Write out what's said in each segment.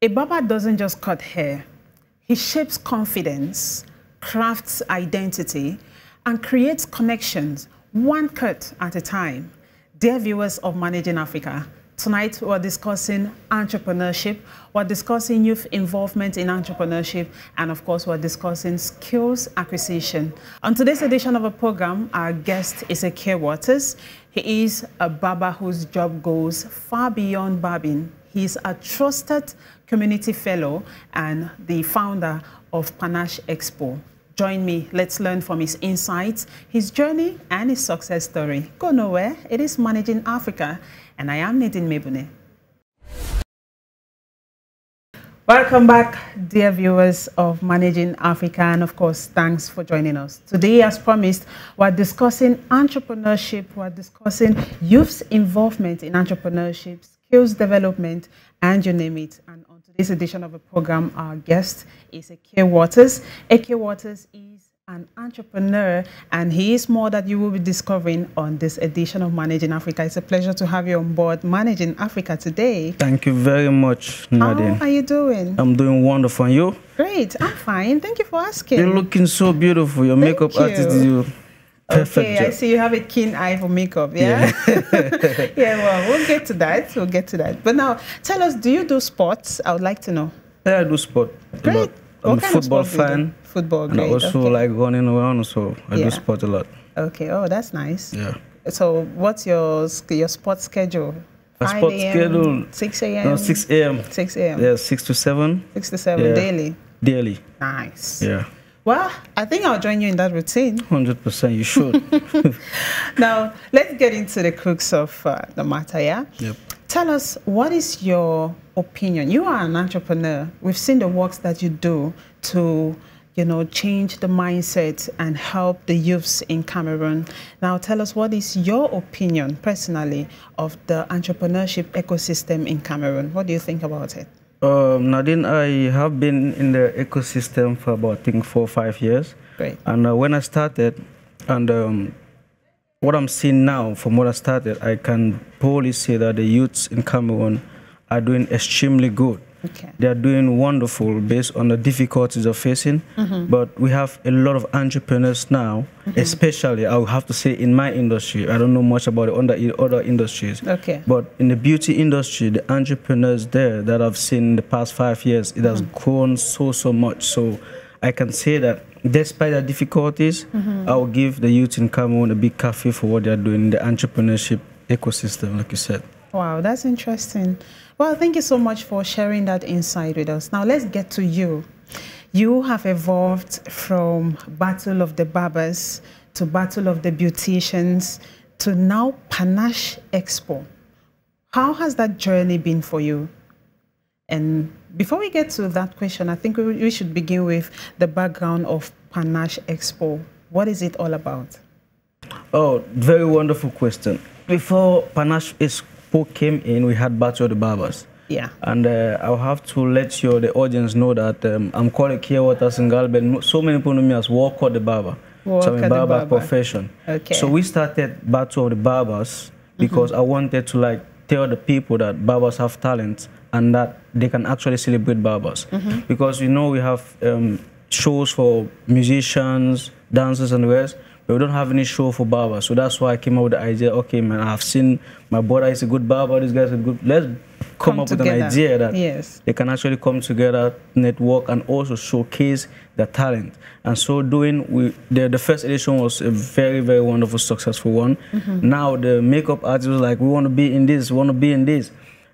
A barber doesn't just cut hair. He shapes confidence, crafts identity, and creates connections, one cut at a time. Dear viewers of Managing Africa, tonight we're discussing entrepreneurship, we're discussing youth involvement in entrepreneurship, and of course we're discussing skills acquisition. On today's edition of the program, our guest is Ekie Walters. He is a barber whose job goes far beyond barbing. He's a trusted community fellow and the founder of Panache Expo. Join me, let's learn from his insights, his journey, and his success story. Go nowhere, it is Managing Africa, and I am Nadine Mebune. Welcome back, dear viewers of Managing Africa, and of course, thanks for joining us. Today, as promised, we're discussing entrepreneurship, we're discussing youth's involvement in entrepreneurship, skills development, and you name it. And on today's edition of the program, our guest is Ekie Walters. Ekie Walters is an entrepreneur, and he is more that you will be discovering on this edition of Managing Africa. It's a pleasure to have you on board Managing Africa today. Thank you very much, Nadine. How are you doing? I'm doing wonderful. And you? Great. I'm fine. Thank you for asking. You're looking so beautiful. Your makeup artist is perfect. Okay, I see you have a keen eye for makeup, yeah? Yeah, well, we'll get to that. We'll get to that. But now, tell us, do you do sports? I would like to know. Yeah, I do sport. Great. I'm a football fan. Football, great. And I also like running around, so I do sport a lot. Okay, oh, that's nice. Yeah. So what's your sports schedule? My sports schedule? 6 a.m.? No, 6 a.m. 6 a.m. Yeah, 6 to 7. 6 to 7, yeah. daily? Daily. Nice. Yeah. Well, I think I'll join you in that routine. 100%, you should. Now, let's get into the crux of the matter, yeah? Yep. Tell us, what is your opinion? You are an entrepreneur. We've seen the works that you do to, you know, change the mindset and help the youths in Cameroon. Now, tell us, what is your opinion, personally, of the entrepreneurship ecosystem in Cameroon? What do you think about it? Nadine, I have been in the ecosystem for about, I think, 4 or 5 years. Great. And when I started, and what I'm seeing now from what I started, I can probably say that the youths in Cameroon are doing extremely good. Okay. They are doing wonderful based on the difficulties they're facing. But we have a lot of entrepreneurs now, especially, I would have to say, in my industry. I don't know much about the other industries. Okay. But in the beauty industry, the entrepreneurs there that I've seen in the past 5 years, it has grown so much. So I can say that despite the difficulties, I will give the youth in Cameroon a big cafe for what they're doing in the entrepreneurship ecosystem, like you said. Wow, that's interesting. Well, thank you so much for sharing that insight with us. Now, let's get to you. You have evolved from Battle of the Barbers to Battle of the Beauticians to now Panache Expo. How has that journey been for you? And before we get to that question, I think we should begin with the background of Panache Expo. What is it all about? Oh, very wonderful question. Before Panache Expo came in, we had Battle of the Barbers. Yeah. And I'll have to let the audience know that I'm called Ekie Walters in Galben. So many people know me as Walker the Barber. So I'm a barber profession. Okay. So we started Battle of the Barbers because I wanted to tell the people that barbers have talent and that they can actually celebrate barbers. Because, you know, we have shows for musicians, dancers, and the rest. But we don't have any show for barbers. So that's why I came up with the idea, okay, man, I've seen my brother is a good barber, this guy's a good, let's come up with an idea that they can actually come together, network, and also showcase their talent. And so doing, the first edition was a very wonderful, successful one. Now the makeup artists was like, we want to be in this, we want to be in this.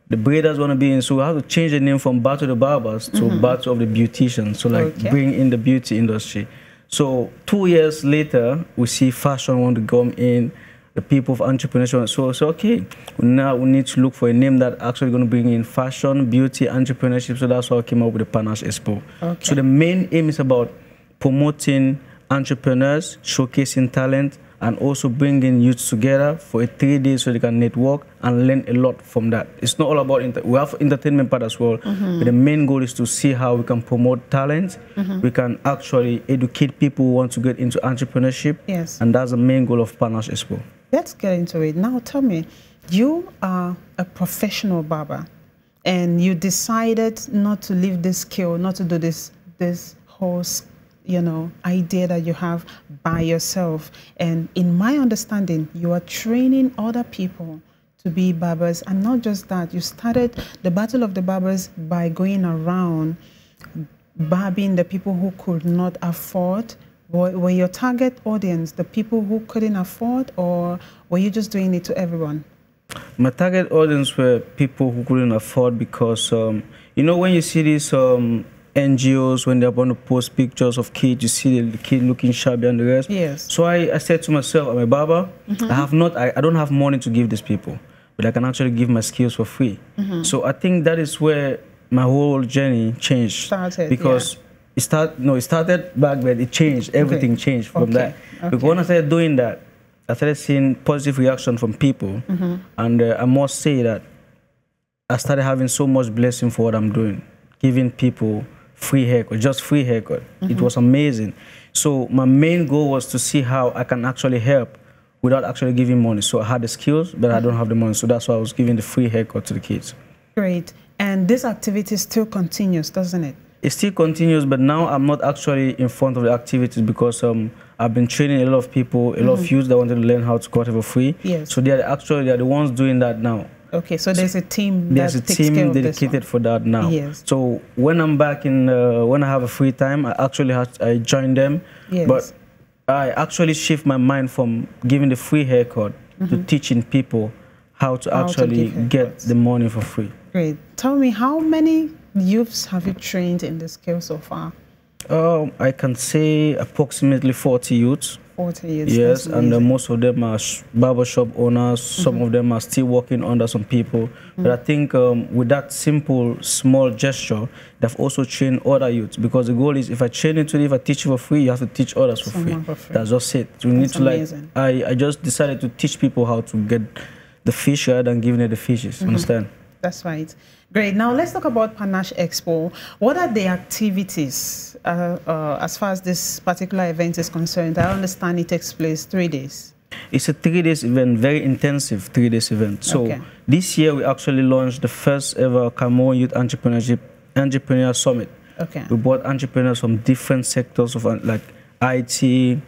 The breeders want to be in, so we have to change the name from Battle of the Barbers to Battle of the Beauticians. So bring in the beauty industry. So 2 years later, we see fashion want to come in, the people of entrepreneurship. So okay, now we need to look for a name that actually going to bring in fashion, beauty, entrepreneurship. So that's why I came up with the Panache Expo. Okay. So the main aim is about promoting entrepreneurs, showcasing talent, and also bringing youths together for 3 days so they can network and learn a lot from that. It's not all about, we have entertainment part as well, but the main goal is to see how we can promote talent, we can actually educate people who want to get into entrepreneurship, and that's the main goal of Panache Expo. Let's get into it. Now tell me, you are a professional barber. and you decided not to leave this skill, not to do this whole, you know, idea that you have by yourself. And in my understanding, you are training other people to be barbers. And not just that, you started the Battle of the Barbers by going around barbing the people who could not afford. Were your target audience the people who couldn't afford, or were you just doing it to everyone? My target audience were people who couldn't afford, because, you know, when you see these NGOs, when they're going to post pictures of kids, you see the kid looking shabby and the rest. Yes. So I said to myself, I'm a barber. I don't have money to give these people, but I can actually give my skills for free. So I think that is where my whole journey changed. Started, because it started back then. It changed. Everything changed from that. Because when I started doing that, I started seeing positive reaction from people, and I must say that I started having so much blessing for what I'm doing, giving people free haircut, just free haircut. It was amazing. So my main goal was to see how I can actually help without actually giving money. So I had the skills, but I don't have the money. So that's why I was giving the free haircut to the kids. Great. And this activity still continues, doesn't it? It still continues, but now I'm not actually in front of the activities, because I've been training a lot of people, a lot of youths that wanted to learn how to cut for free. Yes. So they are the ones doing that now. Okay, so there's a team dedicated for that now. Yes. So when I'm back in, when I have a free time, I join them. Yes. But I actually shift my mind from giving the free haircut to teaching people how to actually get the money for free. Great. Tell me, how many youths have you trained in this skill so far? I can say approximately 40 youths. 40 youths. Yes, and most of them are barbershop owners. Some of them are still working under some people. But I think with that simple, small gesture, they've also trained other youths. Because the goal is, if I train you today, if I teach you for free, you have to teach others for free. That's just it. You need to I just decided to teach people how to get the fish rather than giving them the fishes. Understand? That's right. Great. Now let's talk about Panache Expo. What are the activities as far as this particular event is concerned? I understand it takes place 3 days. It's a 3 days event, very intensive 3 days event. So this year we actually launched the first ever Cameroon Youth Entrepreneur Summit. Okay. We brought entrepreneurs from different sectors of like IT,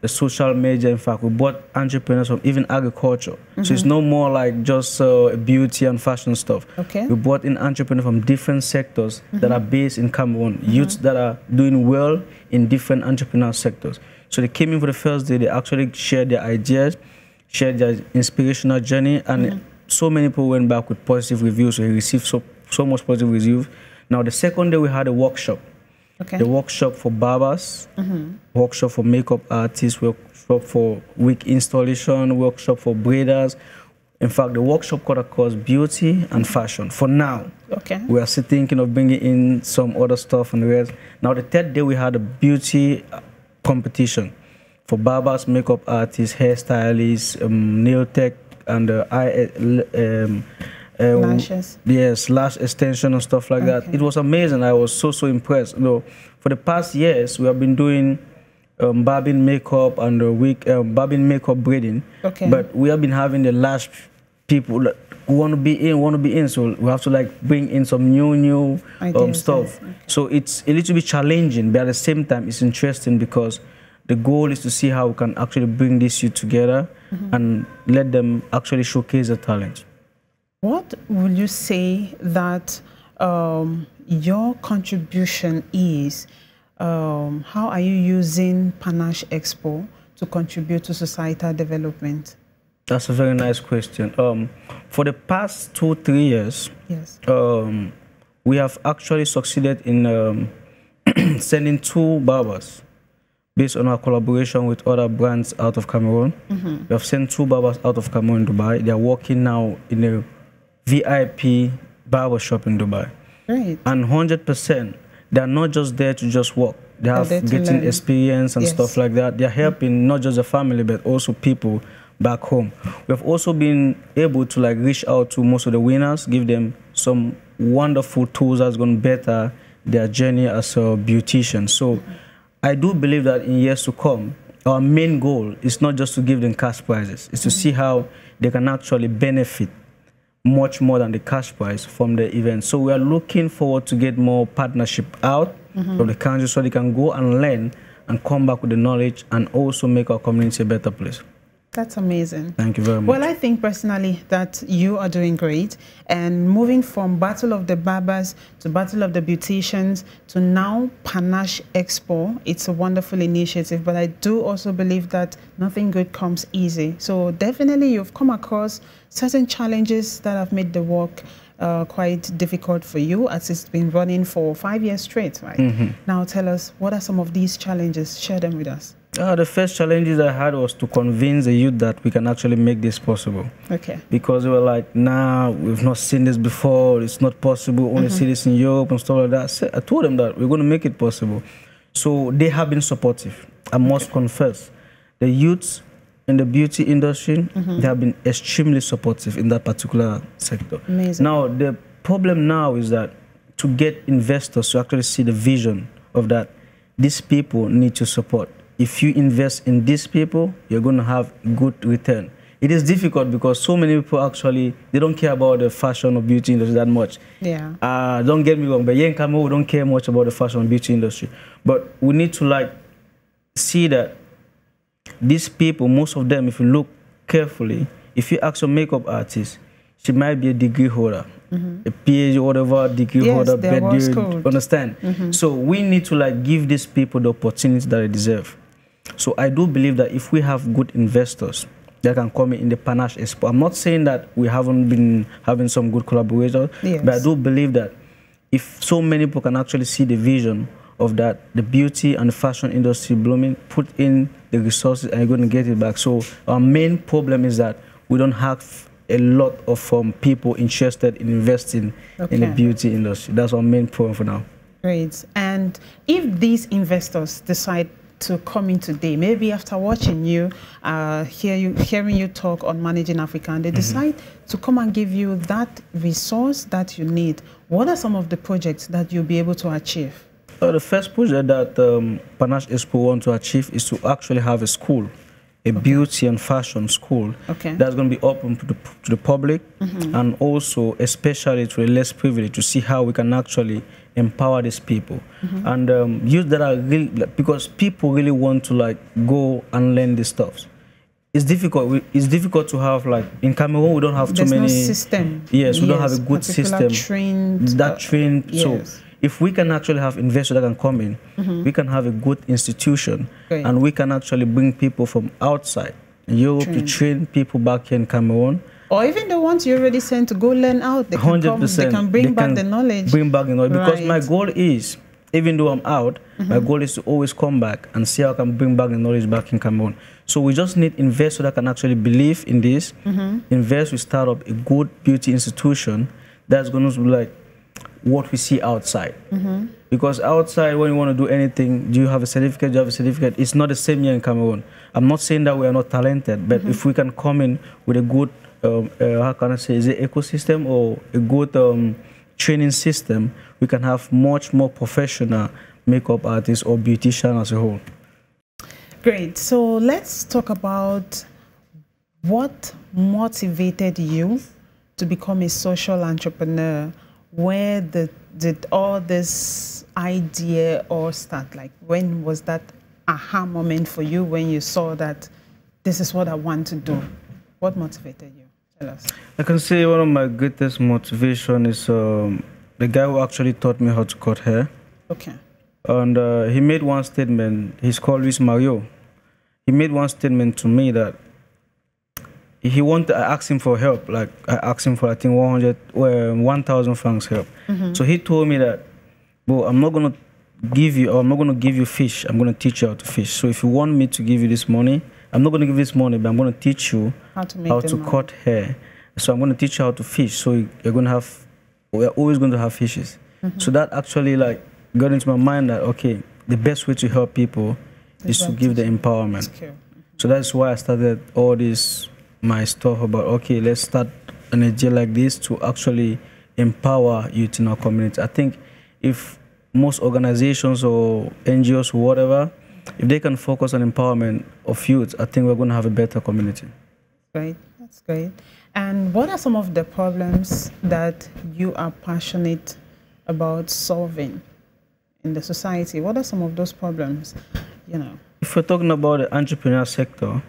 the social media. In fact, we brought entrepreneurs from even agriculture. So it's no more like just beauty and fashion stuff. Okay. We brought in entrepreneurs from different sectors that are based in Cameroon, youths that are doing well in different entrepreneurial sectors. So they came in for the first day, they actually shared their ideas, shared their inspirational journey, and so many people went back with positive reviews. So we received so much positive reviews. Now the second day we had a workshop. The workshop for barbers, workshop for makeup artists, workshop for wig installation, workshop for braiders. In fact, the workshop cut across beauty and fashion. For now, we are still thinking of bringing in some other stuff and the rest. Now, the third day, we had a beauty competition for barbers, makeup artists, hairstylists, nail tech, and lashes. Yes, lash extension and stuff like that. It was amazing. I was so impressed. You know, for the past years, we have been doing barbing makeup and barbing makeup braiding. But we have been having the lash people that want to be in. So we have to like bring in some new stuff. So it's a little bit challenging, but at the same time, it's interesting because the goal is to see how we can actually bring this youth together and let them actually showcase their talent. What will you say that your contribution is? How are you using Panache Expo to contribute to societal development? That's a very nice question. For the past 2-3 years, we have actually succeeded in sending 2 barbers based on our collaboration with other brands out of Cameroon. We have sent 2 barbers out of Cameroon, Dubai. They are working now in a VIP barbershop in Dubai. Great. And 100%, they are not just there to just work. They have getting experience and stuff like that. They are helping not just the family, but also people back home. We have also been able to like reach out to most of the winners, give them some wonderful tools that's going to better their journey as a beautician. So I do believe that in years to come, our main goal is not just to give them cash prizes. It's to see how they can actually benefit much more than the cash prize from the event. So we are looking forward to get more partnership out of the country so they can go and learn and come back with the knowledge and also make our community a better place. That's amazing. Thank you very much. Well, I think personally that you are doing great, and moving from Battle of the Barbers to Battle of the Beauticians to now Panache Expo, it's a wonderful initiative, but I do also believe that nothing good comes easy. So definitely you've come across certain challenges that have made the work quite difficult for you, as it's been running for 5 years straight, right? Now tell us, what are some of these challenges? Share them with us. The first challenges I had was to convince the youth that we can actually make this possible. Okay. Because we were like, nah, we've not seen this before, it's not possible, only see this in Europe and stuff like that. I told them that we're going to make it possible. So they have been supportive. I must confess. The youths in the beauty industry, they have been extremely supportive in that particular sector. Amazing. Now, the problem now is that to get investors to actually see the vision of that, these people need to support. If you invest in these people, you're going to have good return. It is difficult because so many people actually, they don't care about the fashion or beauty industry that much. Yeah. Don't get me wrong, but here in Cameroon, we don't care much about the fashion and beauty industry. But we need to like see that these people, most of them, if you look carefully, if you ask a makeup artist, she might be a degree holder, a PhD or whatever degree holder, understand? So we need to like give these people the opportunity that they deserve. So I do believe that if we have good investors that can come in the Panache Expo, I'm not saying that we haven't been having some good collaborators, but I do believe that if so many people can actually see the vision of that, the beauty and the fashion industry blooming, put in the resources and you're going to get it back. So our main problem is that we don't have a lot of people interested in investing in the beauty industry. That's our main problem for now. Great. And if these investors decide to come in today, maybe after watching you, hearing you talk on Managing Africa, and they decide to come and give you that resource that you need, what are some of the projects that you'll be able to achieve? The first project that Panache Expo want to achieve is to actually have a school, a beauty and fashion school that's going to be open to the public and also especially to the less privileged, to see how we can actually empower these people and use that are really, because people really want to like go and learn this stuff. It's difficult. It's difficult to have, like in Cameroon we don't have too many. There's no system. Yes, we don't have a good system trained. So if we can actually have investors that can come in, we can have a good institution, and we can actually bring people from outside Europe to train people back here in Cameroon. Or even the ones you already sent to go learn out, they can 100%. They can bring back the knowledge. Bring back the knowledge, because my goal is, even though I'm out, my goal is to always come back and see how I can bring back the knowledge back in Cameroon. So we just need investors that can actually believe in this, invest, we start up a good beauty institution that's going to be like what we see outside. Because outside, when you want to do anything, do you have a certificate? Do you have a certificate? It's not the same here in Cameroon. I'm not saying that we are not talented, but if we can come in with a good, how can I say, is it ecosystem or a good training system, we can have much more professional makeup artists or beauticians as a whole. Great. So let's talk about what motivated you to become a social entrepreneur. Where did all this idea all start? Like, when was that aha moment for you when you saw that this is what I want to do? What motivated you? Tell us. I can say one of my greatest motivation is the guy who actually taught me how to cut hair. Okay. And he made one statement. He's called Luis Mario. He made one statement to me that he wanted. I asked him for help. Like, I asked him for, I think, 1,000 francs help. So he told me that, bro, I'm not gonna give you fish. I'm gonna teach you how to fish. So if you want me to give you this money, I'm not gonna give you this money, but I'm gonna teach you how to cut hair. So I'm gonna teach you how to fish. So we're always going to have fishes. So that actually like got into my mind that, okay, the best way to help people is to give the empowerment. So that's why I started all this, my stuff about, okay, let's start an idea like this to actually empower youth in our community. I think if most organizations or NGOs or whatever, if they can focus on empowerment of youth, I think we're going to have a better community. Great, that's great. And what are some of the problems that you are passionate about solving in the society? What are some of those problems, you know? If we're talking about the entrepreneur sector,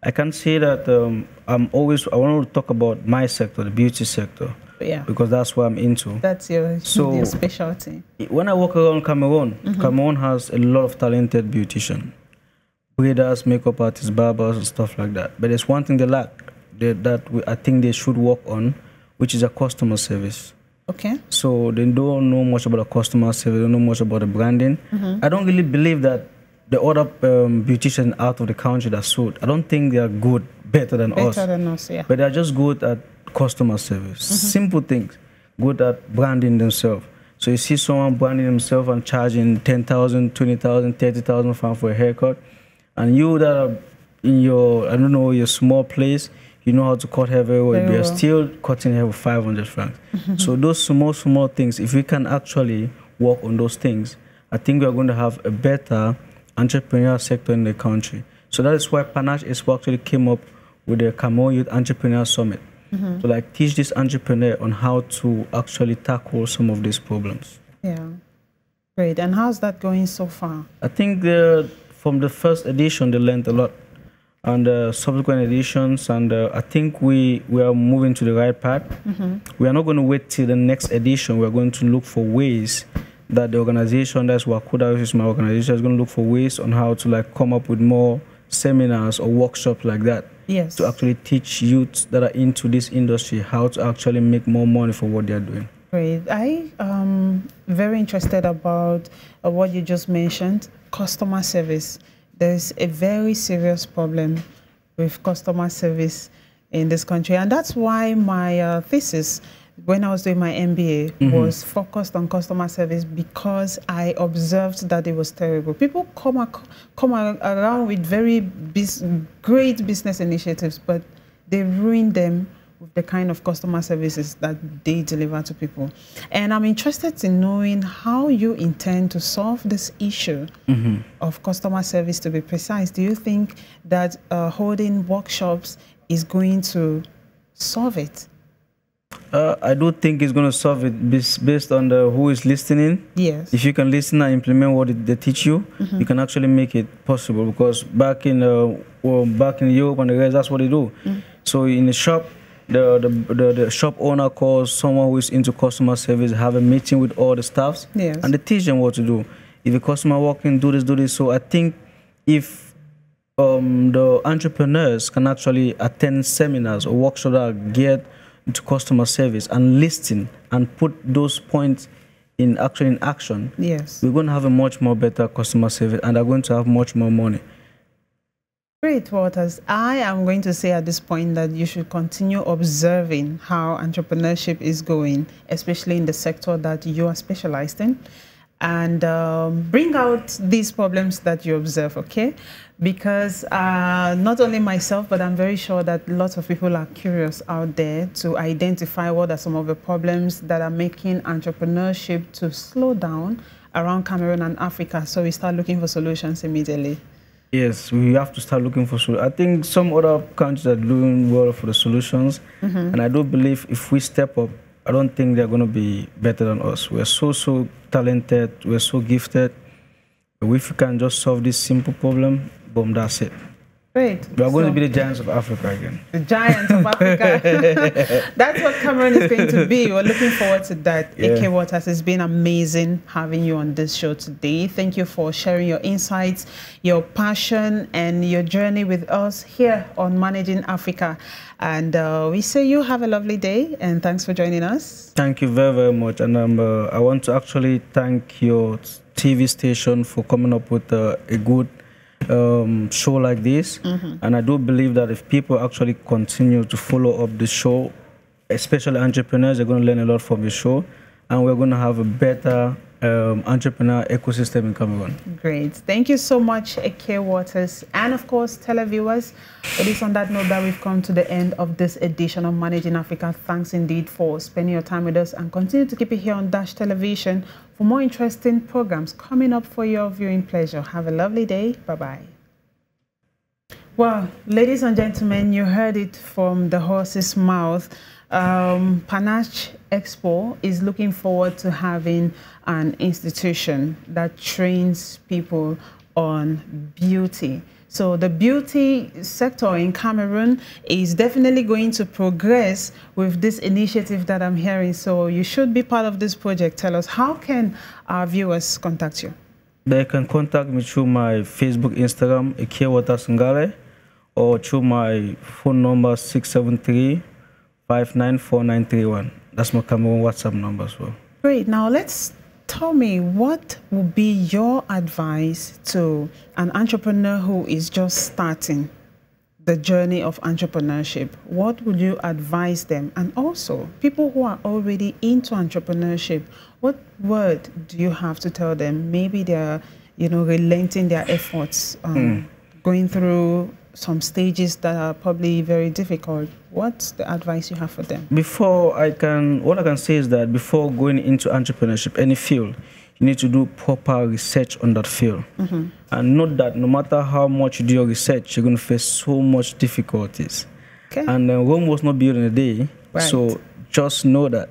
I can say that I want to talk about my sector, the beauty sector. Yeah. Because that's what I'm into. That's your specialty. When I walk around Cameroon, Cameroon has a lot of talented beauticians, braiders, makeup artists, barbers, and stuff like that. But there's one thing they lack I think they should work on, which is a customer service. Okay. So they don't know much about the customer service, they don't know much about the branding. I don't really believe that the other beauticians out of the country that suit, I don't think they are better than us. Better than us, yeah. But they're just good at customer service. Simple things, good at branding themselves. So you see someone branding himself and charging 10,000, 20,000, 30,000 francs for a haircut, and you that are in your, I don't know, your small place, you know how to cut hair very well, you're still cutting hair for 500 francs. So those small things, if we can actually work on those things, I think we're going to have a better entrepreneurial sector in the country. So that is why Panache Expo actually came up with the Cameroon Youth Entrepreneur Summit to like teach this entrepreneur on how to actually tackle some of these problems. Yeah, great. And how's that going so far? I think from the first edition they learned a lot, and subsequent editions, and I think we are moving to the right path. We are not going to wait till the next edition. We are going to look for ways that the organization, that's Wakuda, which is my organization, is going to look for ways on how to like come up with more seminars or workshops like that. Yes. To actually teach youths that are into this industry how to actually make more money for what they are doing. Great. I am very interested about what you just mentioned, customer service. There's a very serious problem with customer service in this country. And that's why my thesis, when I was doing my MBA, was focused on customer service, because I observed that it was terrible. People come around with very great business initiatives, but they ruin them with the kind of customer services that they deliver to people. And I'm interested in knowing how you intend to solve this issue of customer service, to be precise. Do you think that holding workshops is going to solve it? I do think it's going to solve it based on who is listening. Yes. If you can listen and implement what they teach you, you can actually make it possible. Because back in Europe and the rest, that's what they do. So in the shop, the shop owner calls someone who is into customer service, have a meeting with all the staffs, and they teach them what to do. If a customer walks in, do this. So I think if the entrepreneurs can actually attend seminars or workshops that are geared into customer service and listen and put those points in action, we're going to have a much more better customer service, and they're going to have much more money. Great, Walters. I am going to say at this point that you should continue observing how entrepreneurship is going, especially in the sector that you are specialized in, and bring out these problems that you observe, okay? Because not only myself, but I'm very sure that lots of people are curious out there to identify what are some of the problems that are making entrepreneurship to slow down around Cameroon and Africa. So we start looking for solutions immediately. Yes, we have to start looking for solutions. I think some other countries are doing well for the solutions, and I do believe if we step up, I don't think they're going to be better than us. We're so talented, we're so gifted. If we can just solve this simple problem, boom, that's it. Great. We are going to be the giants of Africa again. The giants of Africa. That's what Cameroon is going to be. We're looking forward to that. Ekie Walters, it's been amazing having you on this show today. Thank you for sharing your insights, your passion, and your journey with us here on Managing Africa. And we say you have a lovely day, and thanks for joining us. Thank you very, very much. And I want to actually thank your TV station for coming up with a good show like this, and I do believe that if people actually continue to follow up the show, especially entrepreneurs, they're going to learn a lot from the show, and we're going to have a better entrepreneur ecosystem in Cameroon. Great. Thank you so much, Ekie Walters. And of course, televiewers, it is on that note that we've come to the end of this edition of Managing Africa. Thanks indeed for spending your time with us, and continue to keep it here on Dash Television for more interesting programs coming up for your viewing pleasure. Have a lovely day. Bye-bye. Well, ladies and gentlemen, you heard it from the horse's mouth. Panache Expo is looking forward to having an institution that trains people on beauty. So the beauty sector in Cameroon is definitely going to progress with this initiative that I'm hearing. So you should be part of this project. Tell us, how can our viewers contact you? They can contact me through my Facebook, Instagram, Ekie Walters, or through my phone number 673-594931. That's my Cameroon WhatsApp number as well. Great. Now tell me, what would be your advice to an entrepreneur who is just starting the journey of entrepreneurship? What would you advise them? And also, people who are already into entrepreneurship, what word do you have to tell them? Maybe they're, relenting their efforts, going through some stages that are probably very difficult. What's the advice you have for them? What I can say is that before going into entrepreneurship, any field, you need to do proper research on that field. And note that no matter how much you do your research, you're going to face so much difficulties. Okay. And Rome was not built in a day. Right. So just know that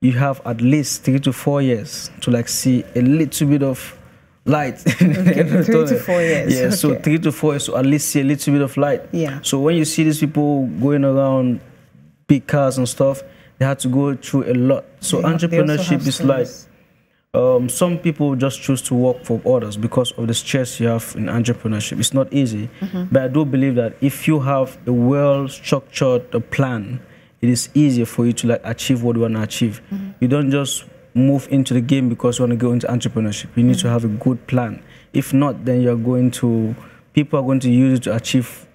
you have at least 3 to 4 years to see a little bit of light. Okay, 3 to 4 years. Yeah, okay. So 3 to 4 years to at least see a little bit of light. Yeah. So when you see these people going around big cars and stuff, they had to go through a lot. So entrepreneurship is like, some people just choose to work for others because of the stress you have in entrepreneurship. It's not easy. But I do believe that if you have a well-structured plan, it is easier for you to achieve what you want to achieve. You don't just move into the game because you want to go into entrepreneurship. You need to have a good plan. If not, then people are going to use it to achieve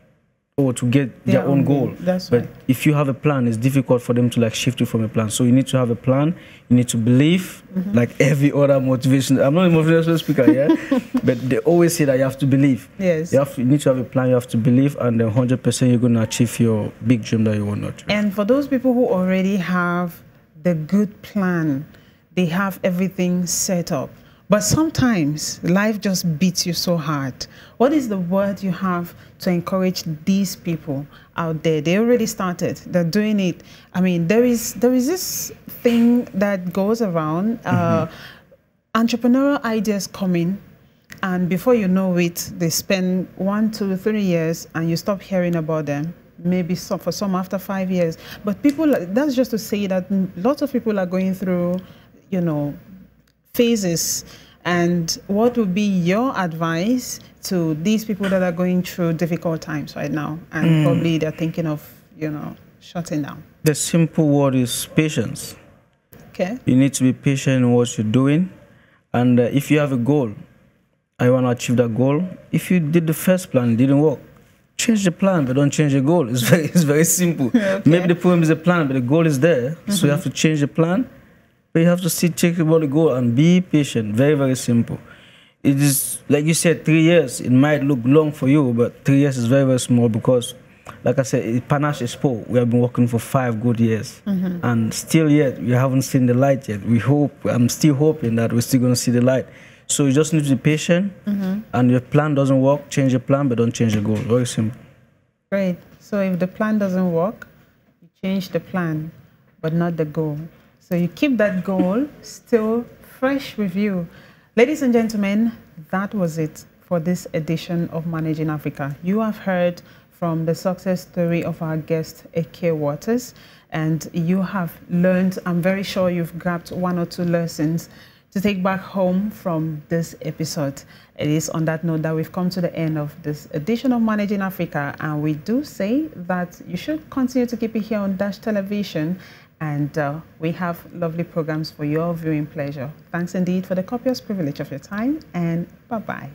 or to get their own goal. But right. If you have a plan, it's difficult for them to shift you from a plan. So you need to have a plan. You need to believe, like every other motivation. I'm not a motivational speaker, yeah, but they always say that you have to believe. Yes. You need to have a plan. You have to believe, and then 100% you're going to achieve your big dream that you want to achieve. And for those people who already have the good plan, they have everything set up, but sometimes life just beats you so hard. What is the word you have to encourage these people out there? They already started, they're doing it. I mean, there is this thing that goes around, entrepreneurial ideas come in, and before you know it, they spend 1, 2, 3 years and you stop hearing about them. Maybe for some after 5 years. But that's just to say that lots of people are going through phases. And what would be your advice to these people that are going through difficult times right now and probably they're thinking of, shutting down? The simple word is patience. Okay. You need to be patient in what you're doing. And if you have a goal, I want to achieve that goal. If you did the first plan, it didn't work, change the plan, but don't change the goal. It's very simple. Okay. Maybe the problem is the plan, but the goal is there. So you have to change the plan. But you have to check about the goal and be patient. Very, very simple. It is, like you said, 3 years. It might look long for you, but 3 years is very, very small because, like I said, at Panache Expo, we have been working for 5 good years. And still yet, we haven't seen the light yet. I'm still hoping that we're still going to see the light. So you just need to be patient. And your plan doesn't work, change your plan, but don't change the goal. Very simple. Great. So if the plan doesn't work, you change the plan, but not the goal. So you keep that goal still fresh with you. Ladies and gentlemen, that was it for this edition of Managing Africa. You have heard from the success story of our guest, Ekie Walters, and you have learned, I'm very sure you've grabbed 1 or 2 lessons to take back home from this episode. It is on that note that we've come to the end of this edition of Managing Africa, and we do say that you should continue to keep it here on Dash Television, and we have lovely programs for your viewing pleasure. Thanks indeed for the copious privilege of your time, and bye-bye.